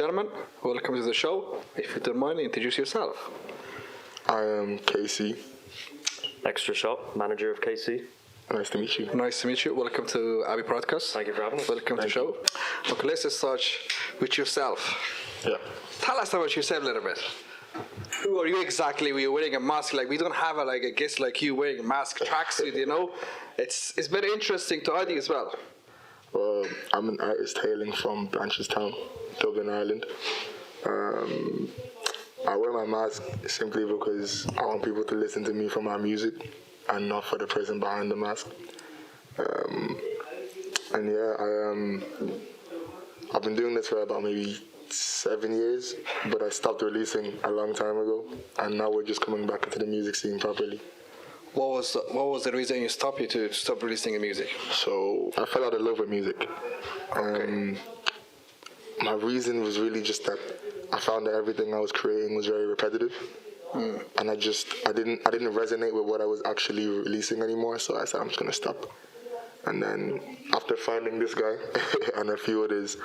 gentlemen, welcome to the show. If you don't mind, introduce yourself. I am Casey. Xtra shop, manager of KC. Nice to meet you. Nice to meet you. Welcome to Abi Podcast. Thank you for having us. Welcome to the show. Okay, let's just start with yourself. Yeah. Tell us about yourself a little bit. Who are you exactly? Were you wearing a mask? Like, we don't have a guest like you wearing a mask, tracksuit, you know? It's very interesting to ID as well. Well, I'm an artist hailing from Blanchardstown, Dublin, Ireland. I wear my mask simply because I want people to listen to me for my music and not for the person behind the mask. I've been doing this for about maybe 7 years, but I stopped releasing a long time ago, and now we're just coming back into the music scene properly. What was the reason you stopped to stop releasing the music? So I fell out of love with music. Okay. My reason was really just that I found that everything I was creating was very repetitive, and I didn't resonate with what I was actually releasing anymore. So I said I'm just gonna stop. And then after finding this guy and a few others,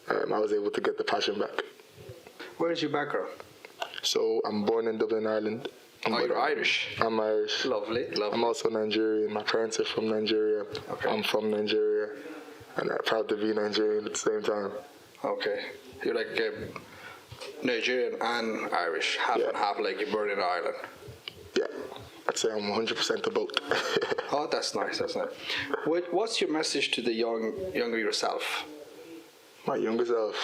I was able to get the passion back. Where is your background? So I'm born in Dublin, Ireland. You're Irish. I'm Irish. Lovely. I'm also Nigerian. My parents are from Nigeria. Okay. I'm from Nigeria, and I'm proud to be Nigerian at the same time. Okay. You're like Nigerian and Irish, half and half, like you're born in Ireland. Yeah, I'd say I'm 100% to both. Oh, that's nice. What's your message to the younger yourself? My younger self.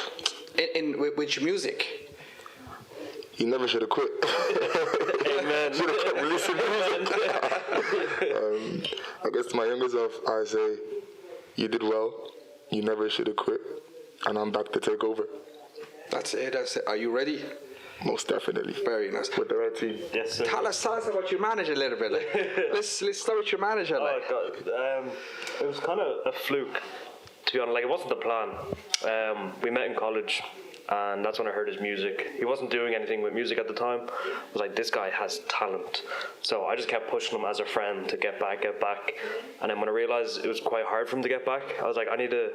With your music. You never should have quit. Amen. Should have kept releasing music. I guess to my younger self, I say, you did well. You never should have quit. And I'm back to take over. That's it. Are you ready? Most definitely. Very nice. With the right team. Yes, sir. Tell us about your manager a little bit. Like. let's start with your manager. Like. Oh, God. It was kind of a fluke, to be honest. Like, it wasn't the plan. We met in college, and that's when I heard his music. He wasn't doing anything with music at the time. I was like, this guy has talent. So I just kept pushing him as a friend to get back. And then when I realized it was quite hard for him to get back, I was like, I need to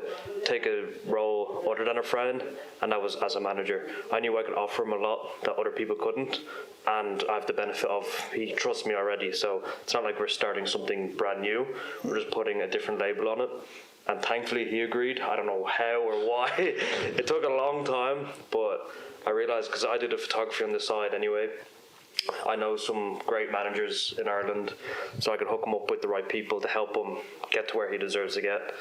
take a role other than a friend, and that was as a manager. I knew I could offer him a lot that other people couldn't, and I have the benefit of he trusts me already. So it's not like we're starting something brand new. We're just putting a different label on it. And thankfully he agreed. I don't know how or why. It took a long time, but I realised, because I did the photography on the side anyway, I know some great managers in Ireland, so I could hook him up with the right people to help him get to where he deserves to get.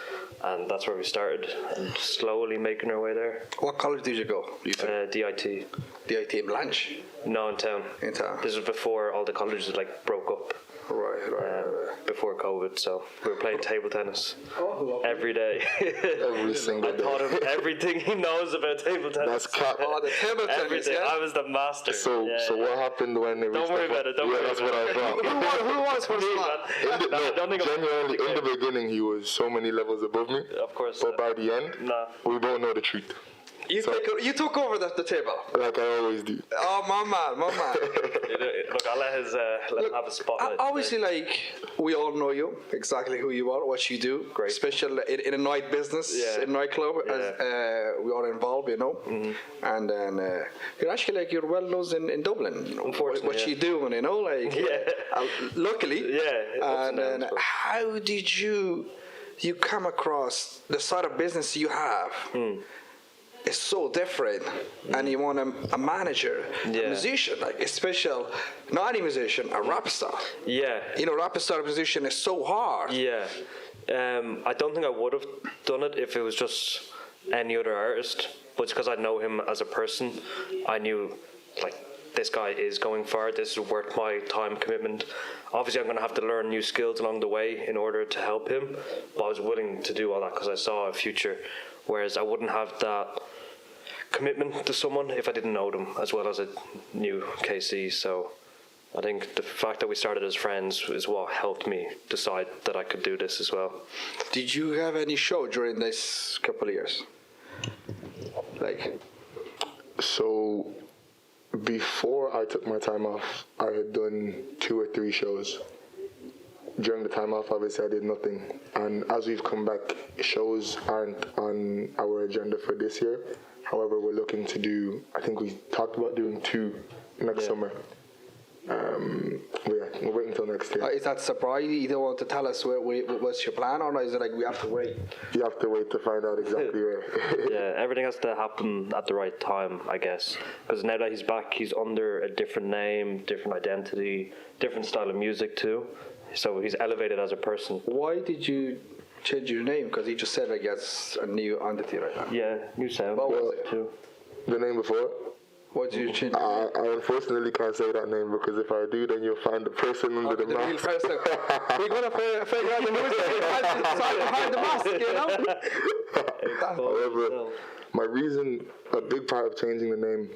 And that's where we started, and slowly making our way there. What college did you go? DIT. DIT in Blanche? No, in town. In town. This was before all the colleges broke up. Right. Before COVID, so we were playing table tennis every day. Every single I day. taught him everything he knows about table tennis. That's cap. Oh, the table tennis, Everything. yeah? I was the master. So what happened when they reached Don't worry about it. Don't worry that's about what it. I thought. Who was first Me, man? man. No, I don't think I'm- Genuinely, in the beginning, he was so many levels above me. Of course. But by the end, we both know the truth. You took over the table. Like I always do. Oh, my man. Look, I'll let him have a spotlight. Obviously, like, we all know you, exactly who you are, what you do. Great. Especially in a night business, in a nightclub, as we are involved, you know. Mm-hmm. And then you're actually, you're well known in Dublin, you know. Unfortunately, what you do, you know, like, luckily. Yeah. And then how did you come across the side of business you have? It's so different, and you want a manager, a musician, like a special, not any musician, a rap star. Yeah. You know, rap star musician is so hard. Yeah. I don't think I would have done it if it was just any other artist, but it's because I know him as a person. I knew, like, this guy is going far, this is worth my time commitment. Obviously I'm going to have to learn new skills along the way in order to help him, but I was willing to do all that because I saw a future, whereas I wouldn't have that commitment to someone if I didn't know them as well as I knew KC. So I think the fact that we started as friends is what helped me decide that I could do this as well. Did you have any show during this couple of years? So before I took my time off, I had done 2 or 3 shows. During the time off, obviously, I did nothing. And as we've come back, shows aren't on our agenda for this year. However, we're looking to do, I think we talked about doing 2 next summer. We're waiting until next year. Is that surprise? You don't want to tell us what's your plan, or is it like we have to wait? You have to wait to find out exactly where. Yeah, everything has to happen at the right time, I guess. Because now that he's back, he's under a different name, different identity, different style of music too. So he's elevated as a person. Why did you change your name? Because he just said like it's a new entity right now. Yeah, new sound. What was it? Too. The name before? Why did you change? I unfortunately can't say that name because if I do, then you'll find the person under the The real mask. person. We're gonna figure out the music behind the mask, you know. However, my reason, a big part of changing the name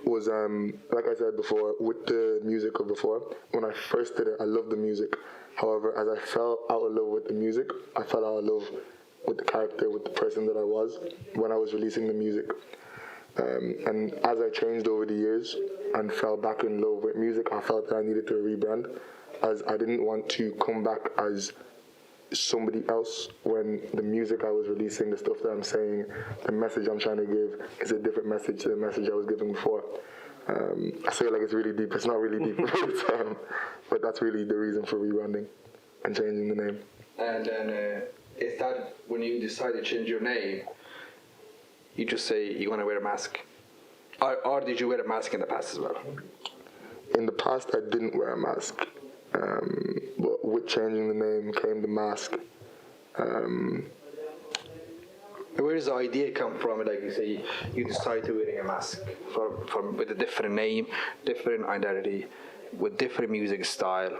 was, like I said before, with the music of before, when I first did it, I loved the music. However, as I fell out of love with the music, I fell out of love with the character, with the person that I was when I was releasing the music. And as I changed over the years and fell back in love with music, I felt that I needed to rebrand, as I didn't want to come back as somebody else when the music I was releasing, the stuff that I'm saying, the message I'm trying to give is a different message to the message I was giving before. I say it like it's really deep. It's not really deep, but that's really the reason for rebranding and changing the name. And then is that when you decide to change your name, you just say you want to wear a mask? Or did you wear a mask in the past as well? In the past, I didn't wear a mask. But with changing the name came the mask. Where does the idea come from? Like you say, you decide to wearing a mask from with a different name, different identity, with different music style.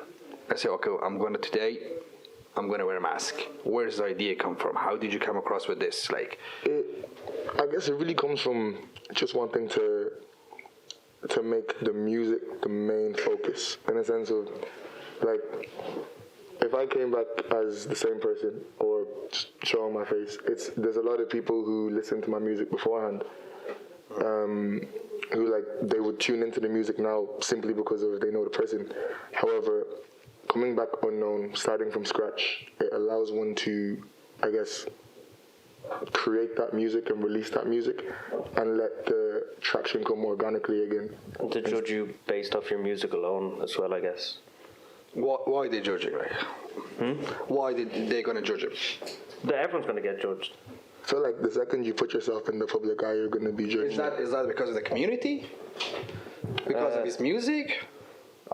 I say, okay, I'm going to wear a mask. Where does the idea come from? How did you come across with this? Like, I guess it really comes from just wanting to make the music the main focus, in a sense of, like, if I came back as the same person or just showing my face, there's a lot of people who listen to my music beforehand, who, like, they would tune into the music now simply because they know the person. However, coming back unknown, starting from scratch, it allows one to, I guess, create that music and release that music and let the traction come organically again. And to judge you based off your music alone as well, I guess. why they judging, right? Why did they gonna judge him? Everyone's going to get judged. I feel like the second you put yourself in the public eye, you're going to be judged. Is that because of the community? Because of his music?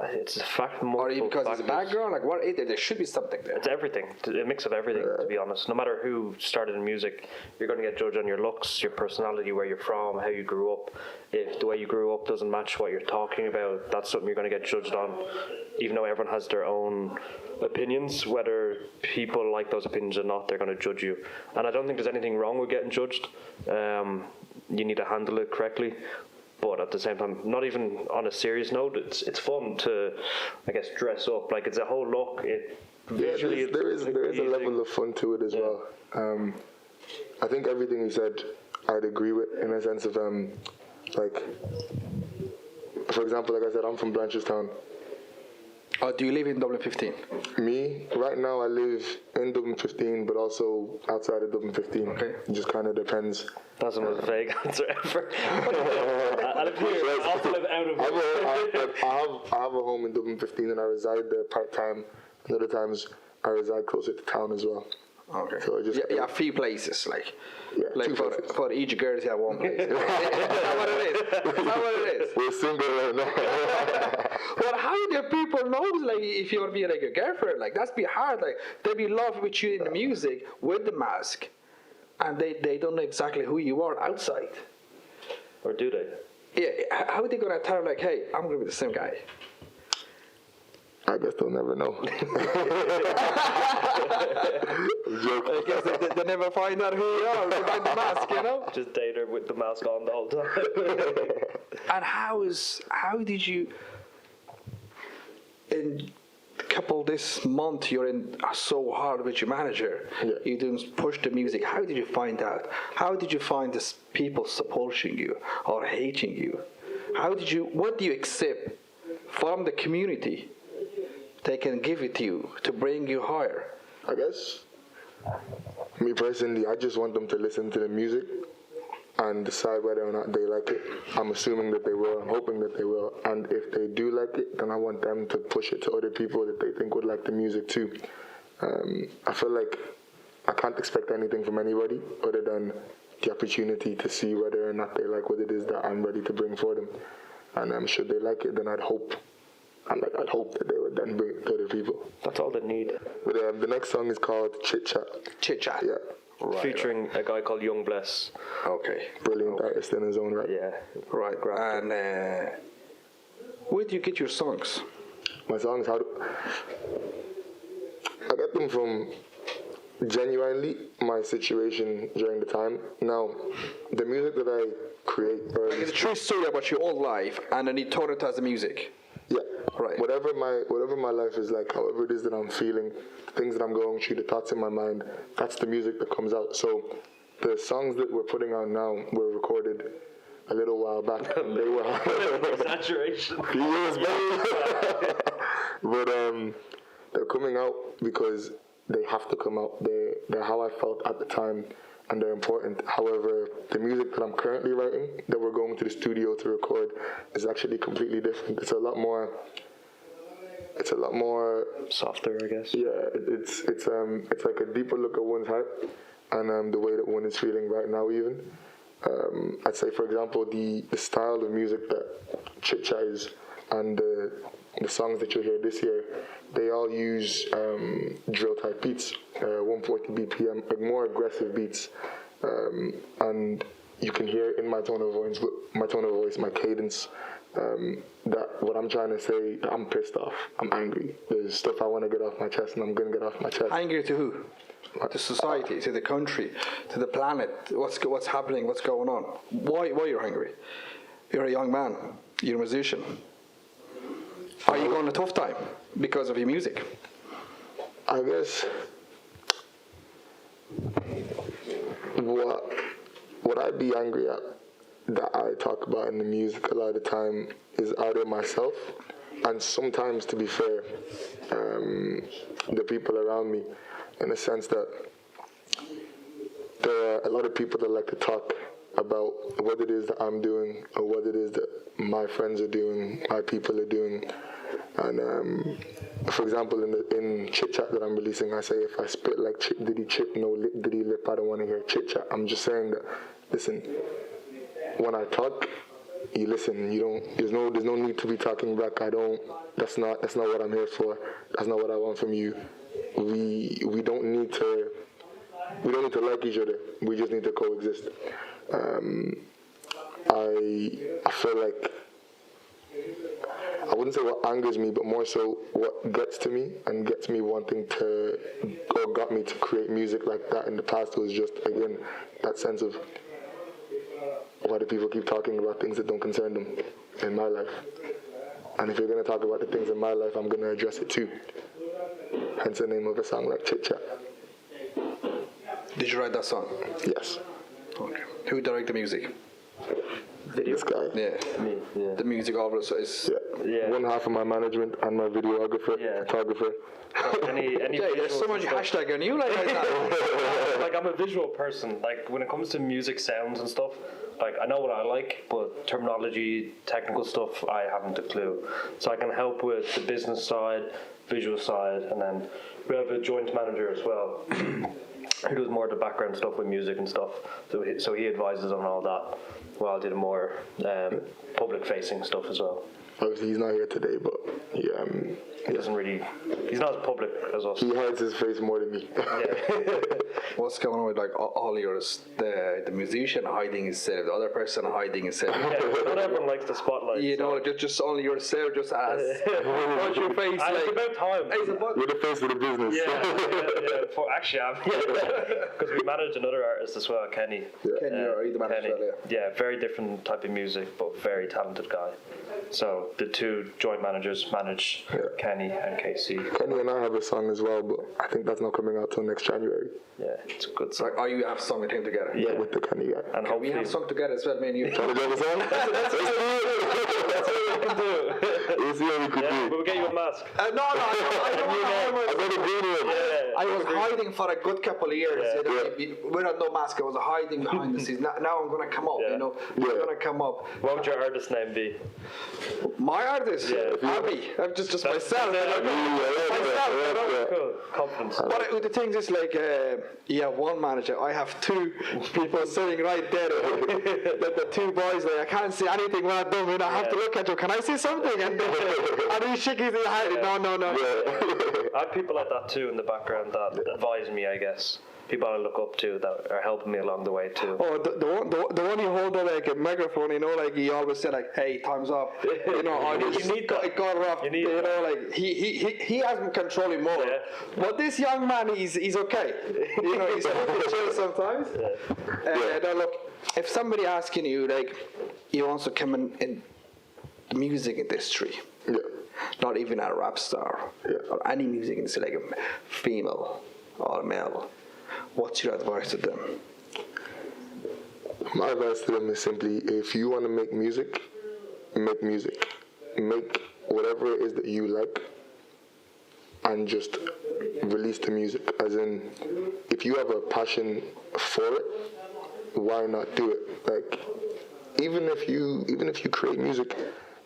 It's a fact. Or because of his background? Like, what? There should be something there. It's everything. A mix of everything, to be honest. No matter who started in music, you're going to get judged on your looks, your personality, where you're from, how you grew up. If the way you grew up doesn't match what you're talking about, that's something you're going to get judged on. Even though everyone has their own opinions, whether people like those opinions or not, they're going to judge you. And I don't think there's anything wrong with getting judged. You need to handle it correctly. But at the same time, not even on a serious note, it's fun to, I guess, dress up. Like, it's a whole look. There is a level of fun to it as well. I think everything you said, I'd agree with, in a sense of, like, for example, like I said, I'm from Blanchardstown. Do you live in Dublin 15? Me, right now I live in Dublin 15, but also outside of Dublin 15. Okay. It just kind of depends. That's the most vague answer ever. I live here. I also live out of here. I have a home in Dublin 15 and I reside there part-time. And other times I reside closer to town as well. Okay. So I just a few places, like two places. for each girl, you have one place. Is that what it is? Is that what it is? We're single right now. Well, how do people know, like, if you want to be like a girlfriend? Like, that's be hard. Like, they be in love with you in the music with the mask, and they don't know exactly who you are outside. Or do they? Yeah. How are they gonna tell, like, hey, I'm gonna be the same guy? I guess they'll never know. I guess they never find out who you are behind the mask, you know? Just date her with the mask on the whole time. And how did you, in a couple this month, you're in so hard with your manager, you didn't push the music. How did you find out? How did you find this people supporting you or hating you? What do you accept from the community they can give it to you to bring you higher? I guess, me personally, I just want them to listen to the music and decide whether or not they like it. I'm assuming that they will. I'm hoping that they will. And if they do like it, then I want them to push it to other people that they think would like the music too. I feel like I can't expect anything from anybody other than the opportunity to see whether or not they like what it is that I'm ready to bring for them. And should they like it, then I'd hope that they would then bring it to other people. That's all they need. But the next song is called Chit Chat. Chit Chat. Yeah. Right, Featuring a guy called Young Bless. Okay. Brilliant artist in his own right. Yeah. Right. And where do you get your songs? My songs, I get them from genuinely my situation during the time. Now, the music that I create, Like it's a true story about your own life, and then you turn it as the music. yeah, Right. Whatever my life is like, however it is that I'm feeling, the things that I'm going through, the thoughts in my mind, that's the music that comes out. So, the songs that we're putting out now were recorded a little while back. They were Exaggeration. years back. But they're coming out because they have to come out. They're how I felt at the time, and they're important. However, the music that I'm currently writing, that we're going to the studio to record, is actually completely different. It's a lot more Softer, I guess. yeah. It's like a deeper look at one's heart, and the way that one is feeling right now. Even I'd say, for example, the style of music that Chit Chat is, and the songs that you'll hear this year, they all use drill type beats, 140 BPM, like more aggressive beats, and you can hear in my tone of voice, my cadence, that what I'm trying to say, I'm pissed off, I'm angry. There's stuff I want to get off my chest, and I'm gonna get off my chest. Angry to who? To society, to the country, to the planet. What's happening? What's going on? Why you're angry? You're a young man. You're a musician. Are you going a tough time because of your music? I guess what I'd be angry at that I talk about in the music a lot of the time is either myself, and sometimes, to be fair, the people around me, in the sense that there are a lot of people that like to talk about what it is that I'm doing or what it is that my friends are doing, my people are doing. And for example, in Chit Chat that I'm releasing, I say if I spit like Chip Diddy Chip, no lip Diddy lip, I don't want to hear Chit Chat. I'm just saying that, listen, when I talk, you listen. You don't. There's no need to be talking back. I don't. That's not what I'm here for. That's not what I want from you. We don't need to like each other. We just need to coexist. I feel like, I wouldn't say what angers me, but more so what gets to me and gets me wanting to, or got me to create music like that in the past, was just, again, that sense of, why do people keep talking about things that don't concern them in my life? And if you're going to talk about the things in my life, I'm going to address it too. Hence the name of a song like Chit Chat. Did you write that song? Yes. Okay. Who directed the music? This guy. Yeah. Me, yeah. The music also is. Yeah. One half of my management and my videographer, photographer. Any Yeah, there's so much hashtag on you like that. Like, I'm a visual person. Like, when it comes to music sounds and stuff, like, I know what I like, but terminology, technical stuff, I haven't a clue. So I can help with the business side, visual side, and then we have a joint manager as well who does more of the background stuff with music and stuff. So he advises on all that, while I did more public-facing stuff as well. Obviously, he's not here today, but He doesn't really. He's not as public as us. he hides his face more than me. What's going on with like all yours? The musician hiding himself, the other person hiding himself. Not everyone likes the spotlight. You know, just only yourself, just as. What's your face And like? it's about time. You're the face of the business. Yeah. Actually, I'm. Because we manage another artist as well, Kenny. Kenny, are you the manager? Kenny. Well, Yeah, very different type of music, but very talented guy. So the two joint managers manage Kenny and Casey. Kenny and I have a song as well, but I think that's not coming out till next January. Yeah, it's a good song. Like, are you have a song with him together? Yeah, with the Kenny guy. And We have a song together as well, me and you. Trying to do a song? That's what we can do. We'll see what we could do. We'll get you a mask. No, I don't I got a green one. I was hiding for a good couple of years. Without no mask, I was hiding behind the scenes. Now I'm gonna come up. I'm gonna come up. What would your artist name be? My artist, Abi. I'm just myself. Cool. Confidence. But the thing is, like, you have one manager. I have two people sitting right there. The two boys. Like, I can't see anything when I'm doing. I have to look at you. Can I see something? And he's shaking his head. No. I have people like that too in the background that advise me, I guess. People I look up to that are helping me along the way too. Oh, the one you hold like a microphone, like he always said, like, "Hey, time's up." You need that. It got rough. Like he has been controlling more. Yeah. But this young man, he's okay. He's chill sometimes. Look, if somebody asking you, like, he wants to come in the music industry. Yeah. Not even a rap star or any music industry, like a female or male. What's your advice to them? My advice to them is simply, if you want to make music, make music. Make whatever it is that you like and just release the music. As in, if you have a passion for it, why not do it? Like, even if you create music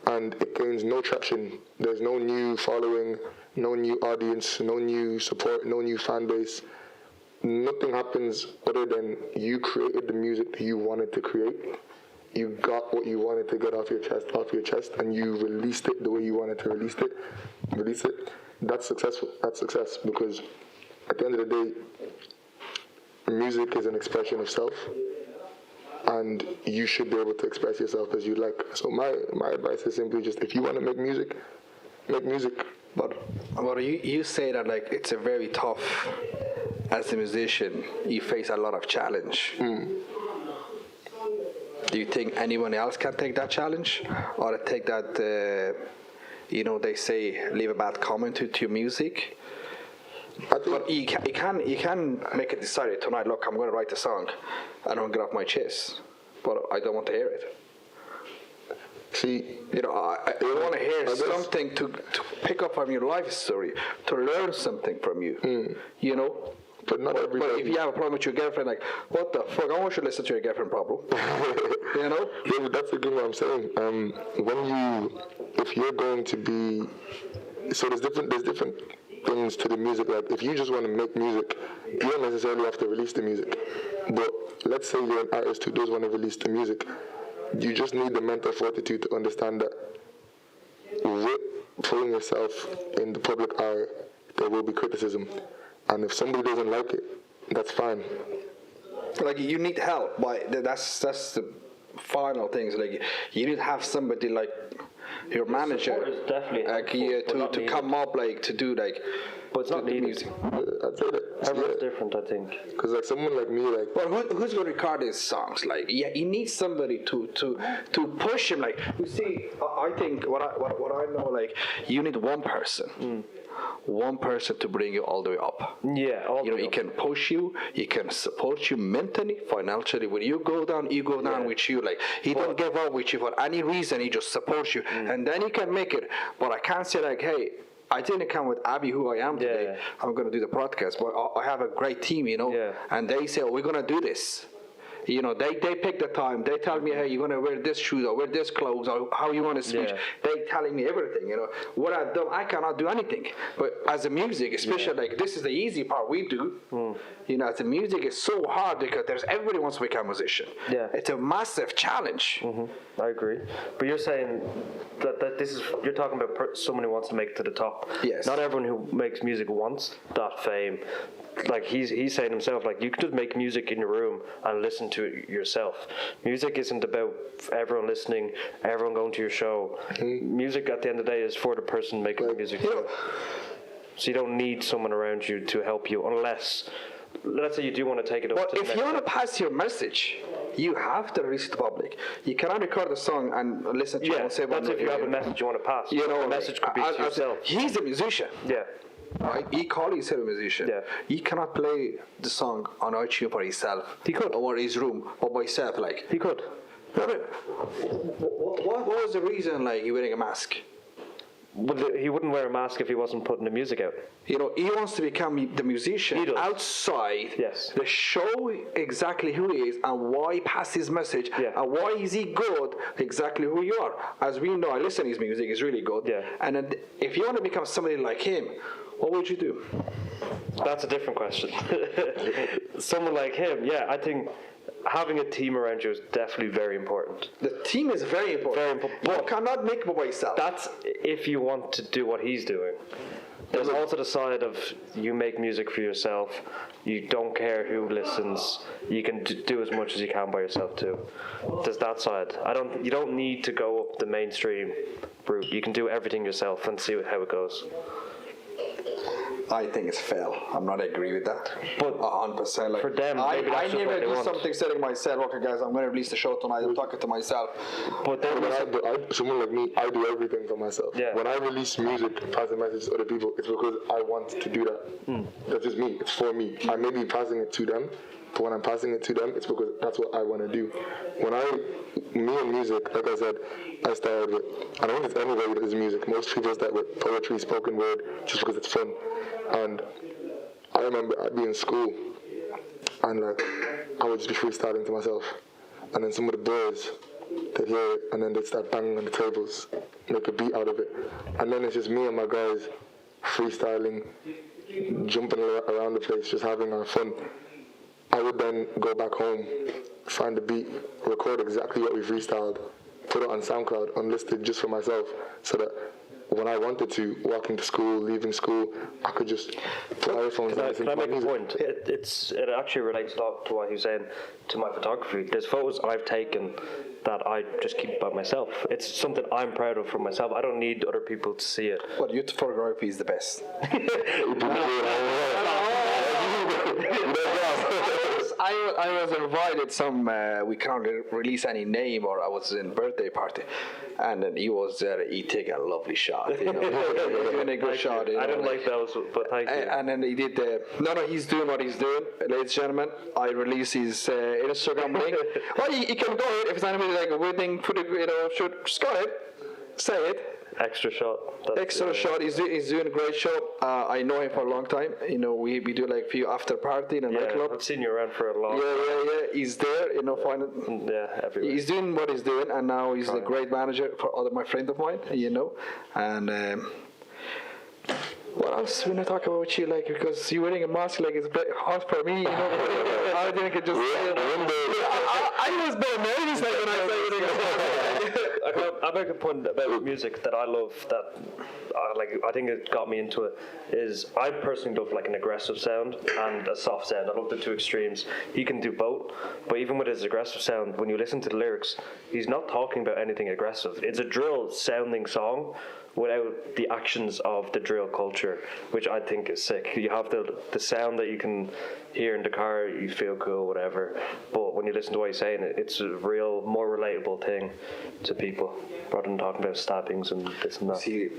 and it gains no traction, there's no new following, no new audience, no new support, no new fan base, nothing happens other than you created the music that you wanted to create. You got what you wanted to get off your chest, and you released it the way you wanted to release it. That's successful. That's success, because at the end of the day, music is an expression of self, and you should be able to express yourself as you like. So my advice is simply just, if you want to make music, make music. But you say that, like, it's a very tough. As a musician, you face a lot of challenge. Do you think anyone else can take that challenge, or take that? They say leave a bad comment to your music. But you can make a decide tonight. Look, I'm going to write a song. I don't get off my chest, but I don't want to hear it. See, I want to hear something to pick up from your life story, to learn something from you. But not everybody. But if you have a problem with your girlfriend, like, what the fuck? I want you to listen to your girlfriend problem. Yeah, but that's again what I'm saying. If you're going to be, so there's different things to the music. Like, if you just want to make music, you don't necessarily have to release the music. But let's say you're an artist who does want to release the music. You just need the mental fortitude to understand that with putting yourself in the public eye, there will be criticism. And if somebody doesn't like it, that's fine. Like, you need help, but that's the final things. Like, you need to have somebody like your manager, to come up, like, to do, like. But it's not needed. Music. I'd say that. Everyone's different, I think. Because, like, someone like me, like. But who's going to record these songs? Like, you need somebody to push him. Like, you see, I think what I know, like, you need one person. One person to bring you all the way up. Yeah, he can push you, he can support you mentally, financially. When you go down, with you. Like, he don't give up with you for any reason. He just supports you, and then he can make it. But I can't say, like, hey, I didn't come with Abi, who I am today. I'm going to do the podcast, but I have a great team, and they say, we're going to do this. They pick the time. They tell me, hey, you're gonna wear this shoes or wear this clothes or how you want to speak. Yeah. They telling me everything. What I've done, I cannot do anything. But as a music, especially like this is the easy part we do. As a music, it's so hard because everybody wants to become a musician. Yeah, it's a massive challenge. I agree. But you're saying that this is you're talking about someone who wants to make it to the top. Yes. Not everyone who makes music wants that fame. Like he's saying himself, like, you can just make music in your room and listen to it yourself. Music isn't about everyone listening, everyone going to your show. Music at the end of the day is for the person making the music. So you don't need someone around you to help you, unless, let's say you do want to take it up. But if you want to pass your message, you have to release it to the public. You cannot record a song and listen to it and say, that's if you have a message you want to pass. The message could be to yourself. He's a musician. Yeah. He calls himself a musician. Yeah. He cannot play the song on iTunes for himself. He could. Or his room, or by himself, like. He could. No, but what was the reason like you wearing a mask? Well, he wouldn't wear a mask if he wasn't putting the music out. You know, he wants to become the musician outside. Yes. The show exactly who he is and why he passed his message and why is he good, exactly who you are. As we know, I listen to his music, it's really good. Yeah. And then if you want to become somebody like him, what would you do? That's a different question. Someone like him, I think having a team around you is definitely very important. The team is very important. Very important. But you cannot make it by yourself. That's if you want to do what he's doing. There's also the side of you make music for yourself. You don't care who listens. You can do as much as you can by yourself too. There's that side. You don't need to go up the mainstream route. You can do everything yourself and see how it goes. I think it's fail. I'm not agree with that. But 100%. Like for them, I never do want. something saying myself, okay guys, I'm going to release the show tonight. I'm talking to myself. But someone like me, I do everything for myself. Yeah. When I release music, pass a message to other people, it's because I want to do that. That's just me. It's for me. I may be passing it to them, but when I'm passing it to them, it's because that's what I want to do. Me and music, like I said, I started with, I don't think it's anybody that does music. Most people start with poetry, spoken word, just because it's fun. And I remember I'd be in school, and like, I would just be freestyling to myself. And then some of the boys, they'd hear it, and then they'd start banging on the tables, make a beat out of it. And then it's just me and my guys freestyling, jumping around the place, just having our fun. I would then go back home, find the beat, record exactly what we freestyled, put it on SoundCloud, unlisted just for myself, so that when I wanted to, walking to school, leaving school, I could just put earphones on. Can I make a point? It actually relates a lot to what he was saying to my photography. There's photos I've taken that I just keep by myself. It's something I'm proud of for myself. I don't need other people to see it. But your photography is the best. I was invited we can't release any name, or I was in birthday party, and then he was there. He take a lovely shot, you know, doing a good shot. I didn't like those, but thank you. And then he did he's doing what he's doing, ladies and gentlemen. I release his Instagram link. Well, you can go ahead if it's anybody like a wedding, just go ahead, say it. Extra shot. Extra shot. He's doing a great show. I know him for a long time. You know, we do like a few after party in a nightclub. I've seen you around for a long time. Yeah. He's there. You know, everywhere. He's doing what he's doing, and now he's a great manager for other my friend of mine. You know, and what else when I talk about you, like, because you're wearing a mask, like it's hard for me. You know, I think I just. I was very nervous like when I said it. I make a point about music that I love, that I think it got me into it, is I personally love like an aggressive sound and a soft sound. I love the two extremes. He can do both, but even with his aggressive sound, when you listen to the lyrics, he's not talking about anything aggressive. It's a drill sounding song without the actions of the drill culture, which I think is sick. You have the sound that you can hear in the car, you feel cool, whatever, but when you listen to what he's saying, it's a real, more relatable thing to people, rather than talking about stabbings and this and that. See,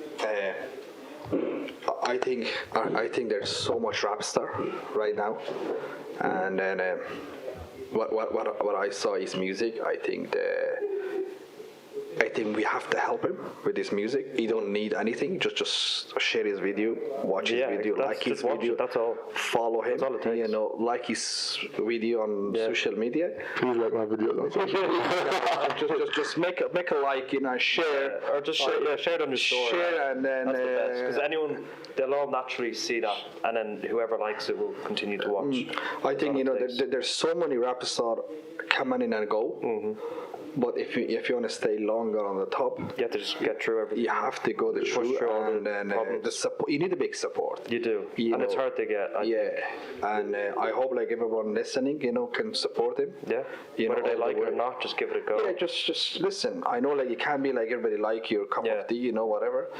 I think there's so much rap star right now, and then what I saw is music. I think we have to help him with his music. He don't need anything. Just share his video, watch his video, like his video. That's all. Follow him. That's all it takes. You know, like his video on social media. Please like my videos on social media. just make a like, you know, share or just share it on your story. Share, and then that's the best, because they'll all naturally see that, and then whoever likes it will continue to watch. I think there's so many rap stars coming in and go. Mm-hmm. But if you want to stay longer on the top, you have to just get through everything. You have to go through, and then the support. You need a big support. You do, and it's hard to get. And I hope like everyone listening, can support him. Yeah, whether they like it or not, just give it a go. Yeah, just listen. I know like you can't be like everybody like your cup of tea, whatever.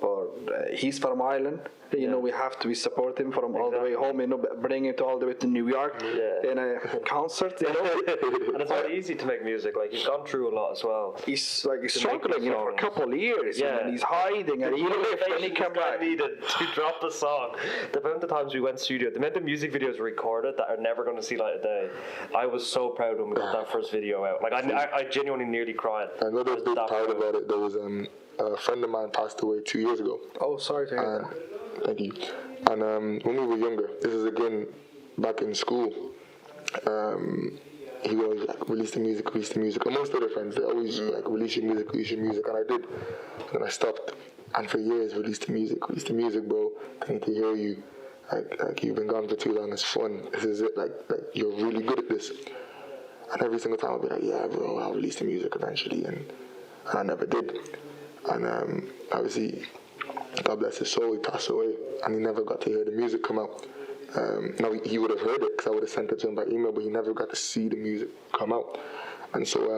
but he's from Ireland. You know, we have to support him from all the way home. You know, bring him all the way to New York in a concert. You know, and it's not easy to make music. Like he's gone through a lot as well. He's struggling, you know, for a couple of years. Yeah, and he's hiding, and he left, and he come back. Needed to drop the song. The amount of times we went studio, the amount of music videos recorded that are never going to see light of day. I was so proud when we got that first video out. Like I genuinely nearly cried. Another big part about it, there was a friend of mine passed away 2 years ago. Oh, sorry to hear that. Thank you. And when we were younger, this is again back in school, he would always like release the music. Amongst other friends, they always like release your music, and I did. And then I stopped, and for years release the music, bro. I need to hear you. Like you've been gone for too long. It's fun. This is it. Like you're really good at this. And every single time I'd be like, yeah, bro, I'll release the music eventually, and I never did. And obviously, God bless his soul, he passed away, and he never got to hear the music come out. Now, he would have heard it, because I would have sent it to him by email, but he never got to see the music come out. And so,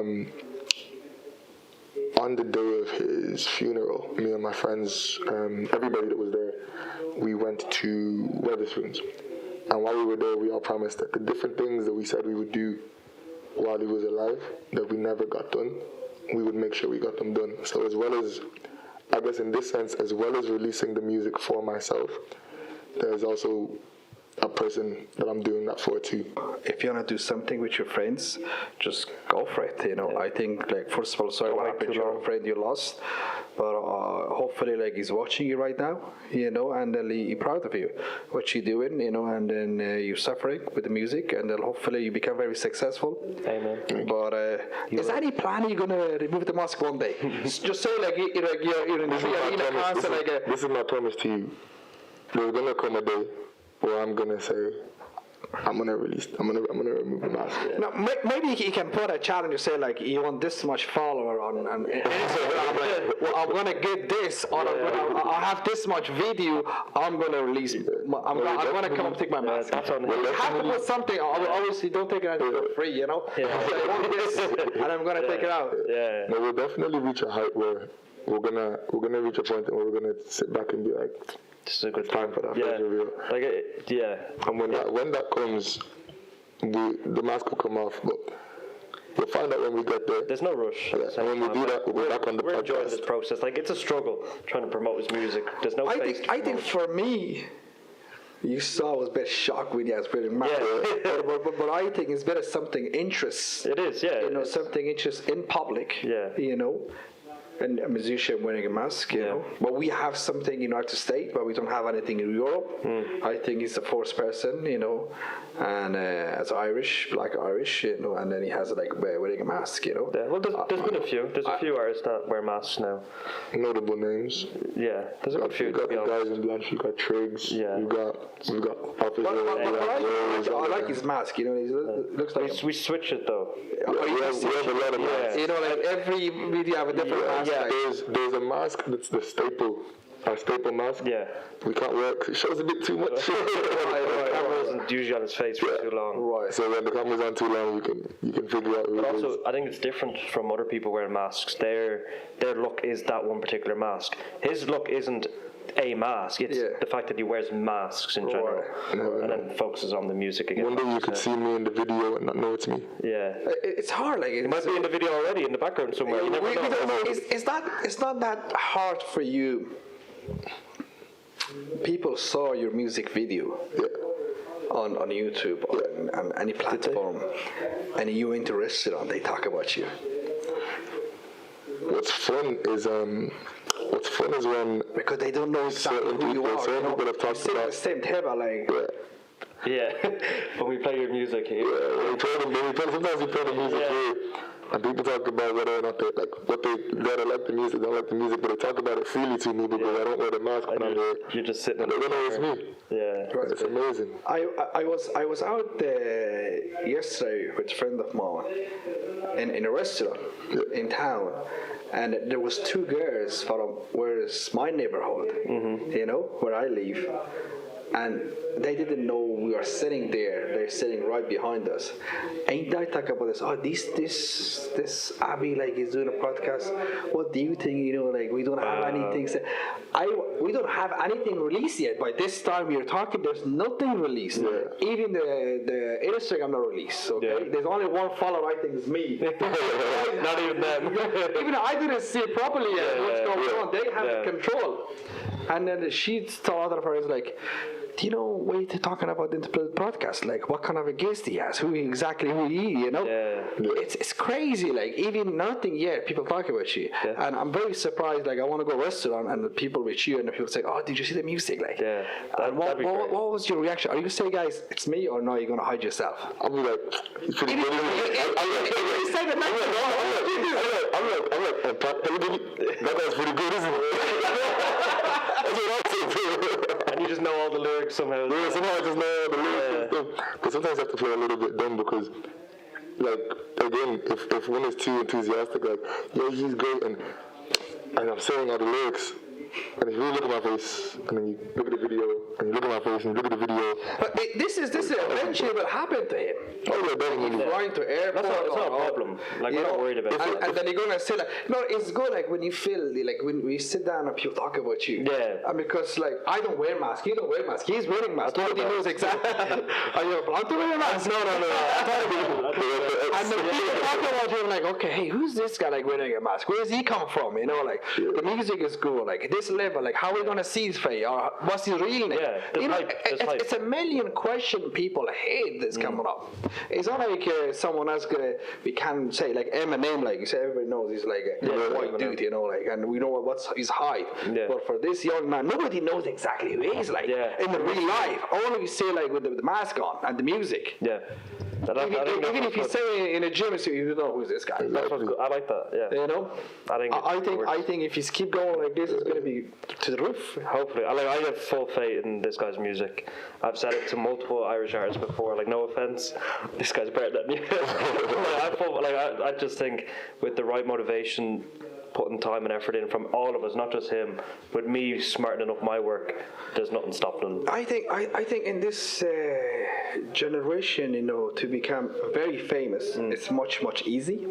on the day of his funeral, me and my friends, everybody that was there, we went to Wetherspoons. And while we were there, we all promised that the different things that we said we would do while he was alive, that we never got done, we would make sure we got them done. So as well as, I guess in this sense, as well as releasing the music for myself, there's also a person that I'm doing that for too. If you want to do something with your friends, just go for it. You know, I think, like, first of all, sorry what happened to your friend you lost, but hopefully, like, he's watching you right now, you know, and he's proud of you, what you're doing, you know, and then you're suffering with the music, and then hopefully you become very successful. Amen. But is there any plan you're gonna remove the mask one day? Just say like you're in the concert, like this is my promise to you. There's gonna come a day where I'm gonna say, I'm gonna remove the mask. Yeah. Now, maybe he can put a challenge and say like, you want this much follower on Instagram, like, well, I'm gonna get this, or I have this much video, I'm gonna release. I'm gonna come and take my mask. That's on you have to put something. Obviously, don't take it for free, you know. Yeah. So I want this, and I'm gonna take it out. Yeah. No, we'll definitely reach a height where we're gonna reach a point where we're gonna sit back and be like, this is a good time for that first reveal. Like And when that comes, the mask will come off, but we'll find out when we get there. There's no rush. Yeah. And when we do that, we'll be back on the podcast. We're enjoying this process. Like, it's a struggle trying to promote his music. There's no I think for me, you saw I was a bit shocked when you was wearing mask. Yeah. but I think it's better something interest. It is, yeah. You know, something interest in public. Yeah. You know. And a musician wearing a mask, you know. But we have something in United States, but we don't have anything in Europe. I think he's the first person, you know, and as Irish, black Irish, you know, and then he has like wearing a mask, you know. Yeah, well, there's been a few. There's a few artists that wear masks now. Notable names. Yeah, there's a few. You got the guys in Blanche, you got Triggs, you got Officer. I like his mask, you know. He looks like we switch it though. We have a lot of masks. You know, like every video have a different mask. Yeah, there's a mask that's the staple, our staple mask. Yeah. We can't wear it 'cause it shows a bit too much. The camera isn't usually on his face for too long. Right. So when the camera's on too long, you can figure out who But it is. also, I think it's different from other people wearing masks. Their look is that one particular mask. His look isn't a mask. It's the fact that he wears masks in general, and then focuses on the music again. One day you could see me in the video and not know it's me. Yeah. It's hard, like It might be in the video already in the background somewhere. You never know. It's not that hard for you. People saw your music video on YouTube or on any platform, and you went to a restaurant. They talk about you. What's fun is when because they don't know exactly who you are. Certain people have talked about the same table, like. Yeah, when we play your music here. Sometimes we play the music here, and people talk about whether or not they like the music, don't like the music, but they talk about it freely to me because I don't wear the mask when I'm there. You're just sitting. They don't know it's me. Yeah, it's amazing. I was out yesterday with a friend of mine in a restaurant in town, and there was two girls from where's my neighborhood, you know, where I live. and they didn't know we were sitting there. They're sitting right behind us. And I talk about this. Oh, this Abi like is doing a podcast. What do you think? Like we don't have anything. We don't have anything released yet. By this time we are talking, there's nothing released. Yeah. Even the Instagram not released. Okay, there's only one follower. I think is me. Not even them. Even I didn't see it properly yet. What's going on? They have control. And then she told other friends like, do you know what you're talking about in the podcast? Like, what kind of a guest he has? Who he? It's crazy. Like, even nothing yet, people talk about you. Yeah. And I'm very surprised. Like, I want to go restaurant and the people with you and the people say, oh, did you see the music? Like, and what was your reaction? Are you saying, guys, it's me, or no, you're going to hide yourself? I'll be like, it's pretty good. That guy's pretty good, isn't it? That's what I say. And you just know all the lyrics somehow. Yeah, somehow I just know all the lyrics and stuff. But sometimes I have to play a little bit dumb because, like, again, if one is too enthusiastic, like, yeah, he's great, and I'm saying all the lyrics, and if you look at my face, and then you look at the video, and you look at my face, and you look at the video. But this is eventually what happened to him. Oh, yeah, definitely. He's flying to airport. It's not a problem. Like, we're not worried about it. And then you're going to say, like, no, it's good, like, when you feel, like, when we sit down and people talk about you. Yeah. And because, like, I don't wear mask, you don't wear mask, he's wearing mask. Nobody knows exactly. Are you allowed to wear a mask? No. And the people talking about him, like, okay, hey, who's this guy, like, wearing a mask? Where does he come from? Like, the music is good, like, this level, like, how are we going to see his face? Or what's his real name? Yeah, it's a million question people hate that's coming up. It's not like someone else we can say, like, Eminem, like, you say, everybody knows he's like a white dude, like, and we know what's his height. Yeah. But for this young man, nobody knows exactly who he is, like, in the real life. Only we say, like, with the mask on and the music. Yeah. Even if you say in a gym, so you know who's this guy. That's what's good. I like that. Yeah. I think if you keep going like this, it's going to be to the roof. Hopefully, I have full faith in this guy's music. I've said it to multiple Irish artists before. Like, no offense, this guy's better than you. I just think with the right motivation, putting time and effort in from all of us, not just him, with me smartening up my work, there's nothing stopping him. I think in this generation, to become very famous, it's much easy.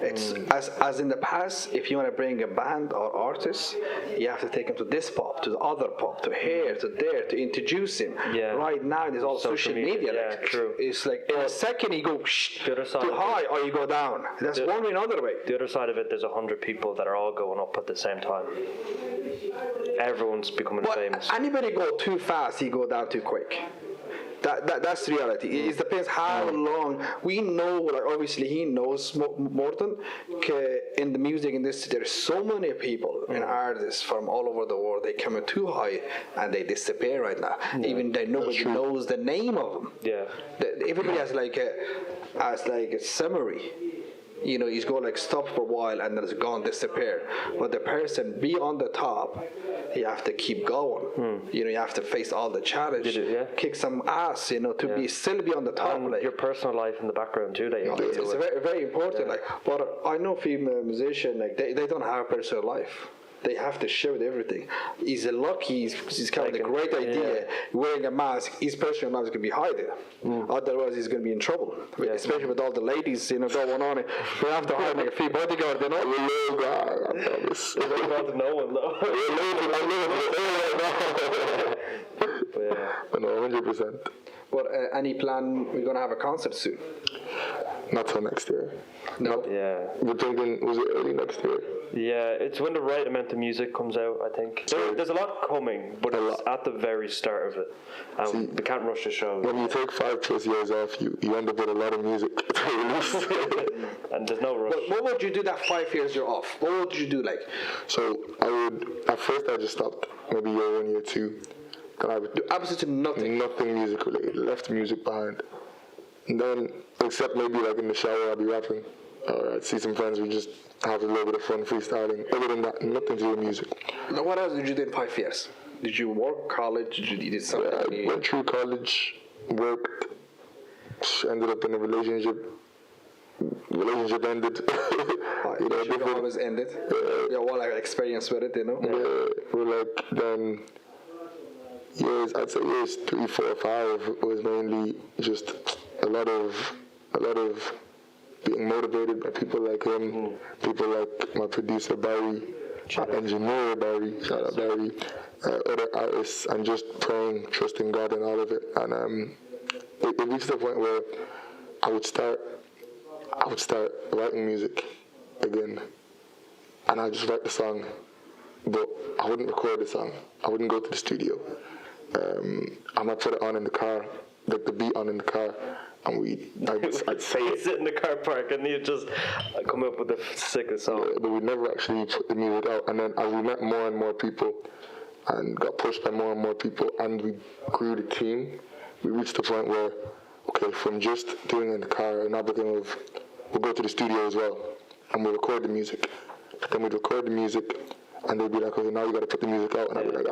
It's as in the past, if you want to bring a band or artist, you have to take him to this pub, to the other pub, to here, to there, to introduce him. Yeah. Right now, there's all social media. Yeah, true. It's like in a second you go too high or you go down. That's one way and another way. The other side of it, there's 100 people that are all going up at the same time. Everyone's becoming famous. Anybody go too fast, he go down too quick. That's the reality. It depends how long. We know, like, obviously he knows Morton. In the music industry, there's so many people and artists from all over the world. They come in too high and they disappear right now. Even nobody knows the name of them. Yeah. Everybody has like a summary. He's going like stop for a while and then it's gone, disappear. But the person be on the top, you have to keep going. You have to face all the challenge, kick some ass, to still be on the top. And your personal life in the background too. That you do. It's very, very important. Yeah. But I know female musicians, like they don't have a personal life. They have to share with everything. He's lucky. He's kind of a great idea. Wearing a mask, his personal life is going to be hidden. Otherwise, he's going to be in trouble. Yeah. Especially with all the ladies, going on. We have to hide like a few bodyguards. We're low, God. I promise. We don't want to know one though. But no, 100%. But any plan? We're going to have a concert soon. Not till next year. No. Yeah. We're thinking, was it early next year? Yeah, it's when the right amount of music comes out, I think. There's a lot coming, but it's at the very start of it. We can't rush the show. When you take 5+ years off, you end up with a lot of music to release. And there's no rush. What would you do that 5 years you're off? What would you do like? So at first I just stopped, maybe year 1, year 2. Then I would do absolutely nothing. Nothing music related. Left music behind. And then, except maybe like in the shower, I'd be rapping. I'd see some friends, we just have a little bit of fun freestyling. Other than that, nothing to do with music. Now, what else did you do in 5 years? Did you work, college? Did you do something? I went through college, worked, ended up in a relationship. Relationship ended. Relationship always ended. Yeah, well, like experience with it, Yeah, we're like then. years, I'd say years 3, 4, 5 was mainly just a lot of being motivated by people like him, people like my producer Barry, my engineer Barry, shout out Barry, other artists, and just praying, trusting God and all of it. And it reached the point where I would start writing music again, and I'd just write the song, but I wouldn't record the song. I wouldn't go to the studio. I might put it on in the car, like the beat on in the car, and I'd say it. Sit in the car park and you just come up with the sickest song. Yeah, but we never actually put the music out. And then as we met more and more people and got pushed by more and more people and we grew the team, we reached the point where, okay, from just doing it in the car, and now we'll go to the studio as well and we'll record the music. But then we'd record the music and they'd be like, okay, now you got to put the music out. And I'd be like,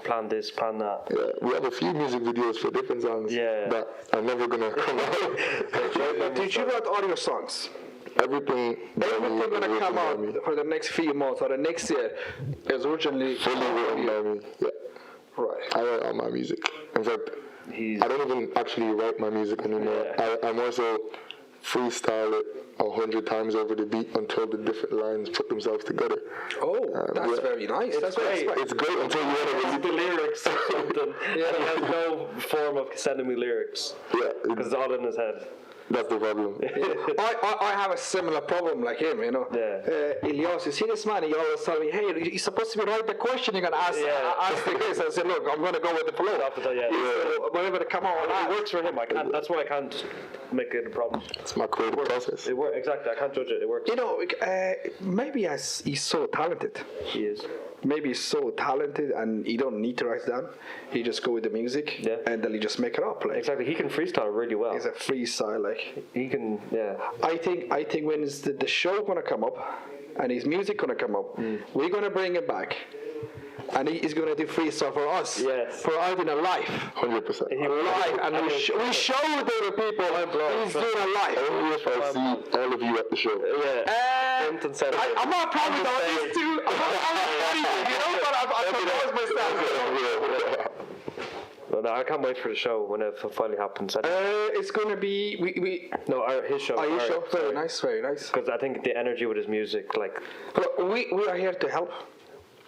Plan this, plan that. Yeah, we have a few music videos for different songs that are never going to come out. Did you write all your songs? Everything gonna come out for the next few months or the next year is originally fully written by me. Yeah. Right. I write all my music. In fact, I don't even actually write my music anymore. I more so freestyle it 100 times over the beat until the different lines put themselves together. Oh, that's very nice. That's great. It's great until you want to release the lyrics or something. He has no form of sending me lyrics. Yeah. Because it's all in his head. That's the problem. I have a similar problem like him, you know. Yeah. Ilyas, you see this man, he always tell me, hey, you're supposed to be write the question, you're going to ask the case. I said, look, I'm going to go with the flow. So whenever they come out, it works for him. That's why I can't make it a problem. It's my creative process. It works. Exactly. I can't judge it. It works. You know, maybe he's so talented. He is. Maybe he's so talented and he don't need to write it down. He just go with the music and then he just make it up. Like. Exactly. He can freestyle really well. He's a freestyle, like. He can, I think when is the show gonna come up and his music gonna come up, we're gonna bring him back. And he's going to do freestyle for us. Yes. For out in a life. 100%. Live. And we show the people he's doing a life. Only if I see all of you at the show. Yeah. I'm not proud of these two. I'm not proud, you know, but I propose myself. Well, no, I can't wait for the show when it finally happens. It's going to be his show. His show. Very nice, very nice. Because I think the energy with his music, like. Look, we are here to help.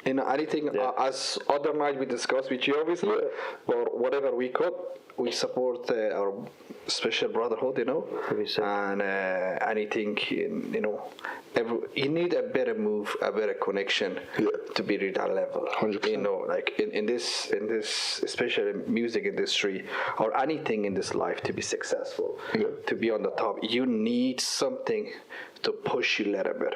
You know, anything as other night we discussed with you, obviously, or whatever we could, we support our special brotherhood, you know, and anything, you know, you need a better move, a better connection to be at that level. 100%. You know, like in this, especially music industry or anything in this life, to be successful, to be on the top, you need something to push you a little bit.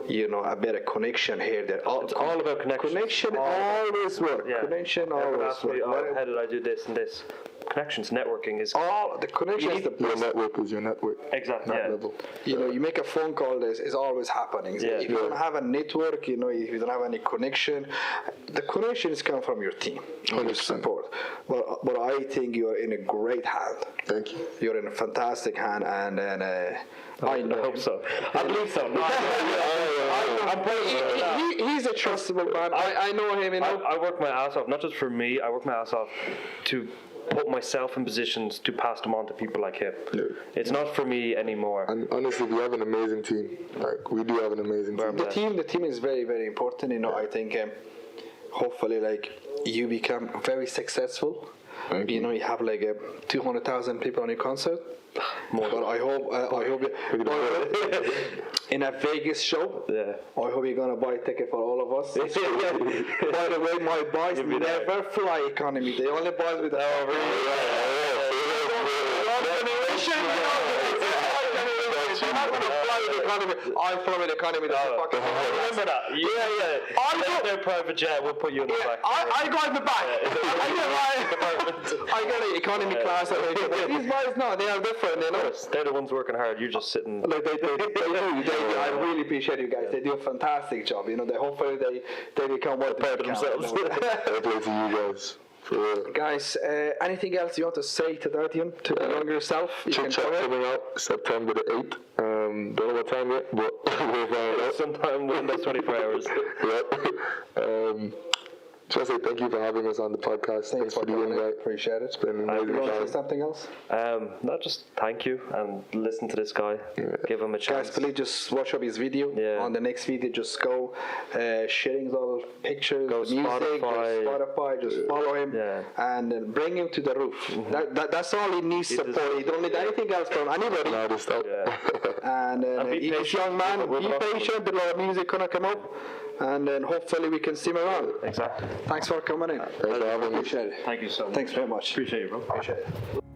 You know, a better connection here. It's all about connection. Connection always work. Connection always work. How did I do this and this? Connections, networking is all the connection is the best. Your network is your network. Exactly. Level. You know, you make a phone call. This is always happening. If you don't have a network, you know, if you don't have any connection, the connections come from your team, 100% support. But I think you are in a great hand. Thank you. You're in a fantastic hand, and I hope so. I believe so. He's a trustable man. I know him. You know, I work my ass off, not just for me. I work my ass off to put myself in positions to pass them on to people like him. It's not for me anymore. And honestly, we have an amazing team. Like, we do have an amazing team. The team is very, very important. You know, I think hopefully, like, you become very successful. You know, you have like 200,000 people on your concert. More. But I hope in a Vegas show. I hope you're gonna buy a ticket for all of us. By the way, my boys never fly economy. They only buy with I fly with economy. Remember that? Yeah. Their private jet. We'll put you in the back. I go in the back. I get an economy class. These guys, no, they are different. You know, they're the ones working hard. You're just sitting. Like they do. I really appreciate you guys. They do a fantastic job. You know, hopefully they become more proud of themselves. Thank you guys. Guys, anything else you want to say to the audience, to belong yourself? Xtra coming out September the 8th. Don't know what time yet, but we'll find out. Sometime within the 24 hours. Just want to say thank you for having us on the podcast. Thanks for the invite. Appreciate it. It's been an amazing You want to time. say something else? No, just thank you and listen to this guy. Give him a chance. Guys, please just watch up his video. Yeah. On the next video, just go sharing all pictures, Go music, Spotify. go Spotify. Just follow him and then bring him to the roof. That's all he needs support. He don't need anything else from anybody. No, just stop. And be he's patient. young man, We're be patient. A lot of music gonna come up, and then hopefully we can see him around. Exactly. Thanks for coming in. Thanks for having me. Appreciate it. Thank you so much. Thanks very much. Appreciate you, bro. Appreciate it.